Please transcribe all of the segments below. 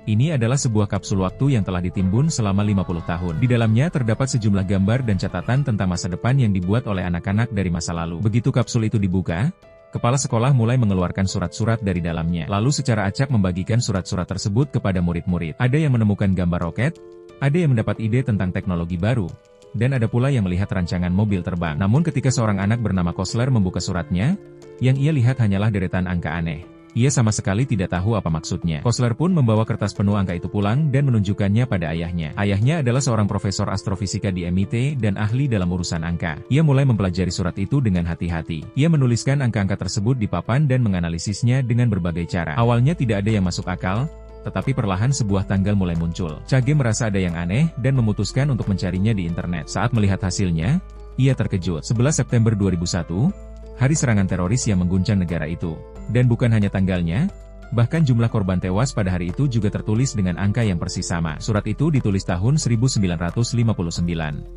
Ini adalah sebuah kapsul waktu yang telah ditimbun selama 50 tahun. Di dalamnya terdapat sejumlah gambar dan catatan tentang masa depan yang dibuat oleh anak-anak dari masa lalu. Begitu kapsul itu dibuka, kepala sekolah mulai mengeluarkan surat-surat dari dalamnya. Lalu secara acak membagikan surat-surat tersebut kepada murid-murid. Ada yang menemukan gambar roket, ada yang mendapat ide tentang teknologi baru, dan ada pula yang melihat rancangan mobil terbang. Namun ketika seorang anak bernama Kosler membuka suratnya, yang ia lihat hanyalah deretan angka aneh. Ia sama sekali tidak tahu apa maksudnya. Kosler pun membawa kertas penuh angka itu pulang dan menunjukkannya pada ayahnya. Ayahnya adalah seorang profesor astrofisika di MIT dan ahli dalam urusan angka. Ia mulai mempelajari surat itu dengan hati-hati. Ia menuliskan angka-angka tersebut di papan dan menganalisisnya dengan berbagai cara. Awalnya tidak ada yang masuk akal, tetapi perlahan sebuah tanggal mulai muncul. Chage merasa ada yang aneh dan memutuskan untuk mencarinya di internet. Saat melihat hasilnya, ia terkejut. 11 September 2001, hari serangan teroris yang mengguncang negara itu. Dan bukan hanya tanggalnya, bahkan jumlah korban tewas pada hari itu juga tertulis dengan angka yang persis sama. Surat itu ditulis tahun 1959.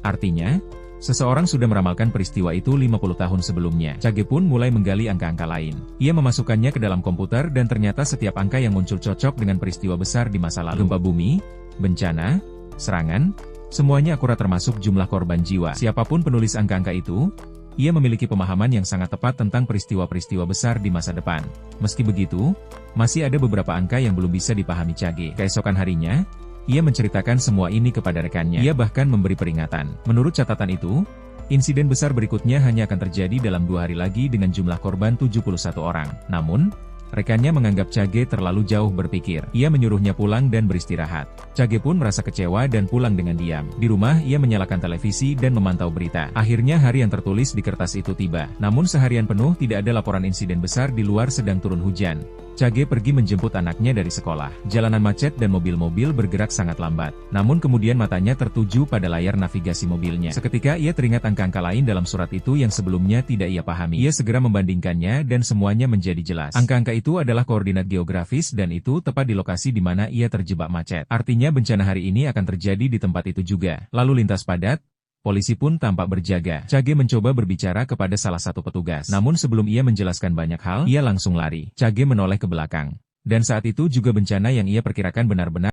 Artinya, seseorang sudah meramalkan peristiwa itu 50 tahun sebelumnya. Chage pun mulai menggali angka-angka lain. Ia memasukkannya ke dalam komputer dan ternyata setiap angka yang muncul cocok dengan peristiwa besar di masa lalu. Gempa bumi, bencana, serangan, semuanya akurat termasuk jumlah korban jiwa. Siapapun penulis angka-angka itu, ia memiliki pemahaman yang sangat tepat tentang peristiwa-peristiwa besar di masa depan. Meski begitu, masih ada beberapa angka yang belum bisa dipahami Chage. Keesokan harinya, ia menceritakan semua ini kepada rekannya. Ia bahkan memberi peringatan. Menurut catatan itu, insiden besar berikutnya hanya akan terjadi dalam 2 hari lagi dengan jumlah korban 71 orang. Namun, rekannya menganggap Chage terlalu jauh berpikir. Ia menyuruhnya pulang dan beristirahat. Chage pun merasa kecewa dan pulang dengan diam. Di rumah, ia menyalakan televisi dan memantau berita. Akhirnya hari yang tertulis di kertas itu tiba. Namun seharian penuh tidak ada laporan insiden besar di luar sedang turun hujan. Chage pergi menjemput anaknya dari sekolah. Jalanan macet dan mobil-mobil bergerak sangat lambat. Namun kemudian matanya tertuju pada layar navigasi mobilnya. Seketika ia teringat angka-angka lain dalam surat itu yang sebelumnya tidak ia pahami. Ia segera membandingkannya dan semuanya menjadi jelas. Angka-angka itu adalah koordinat geografis dan itu tepat di lokasi di mana ia terjebak macet. Artinya bencana hari ini akan terjadi di tempat itu juga. Lalu lintas padat. Polisi pun tampak berjaga. Chage mencoba berbicara kepada salah satu petugas. Namun sebelum ia menjelaskan banyak hal, ia langsung lari. Chage menoleh ke belakang. Dan saat itu juga bencana yang ia perkirakan benar-benar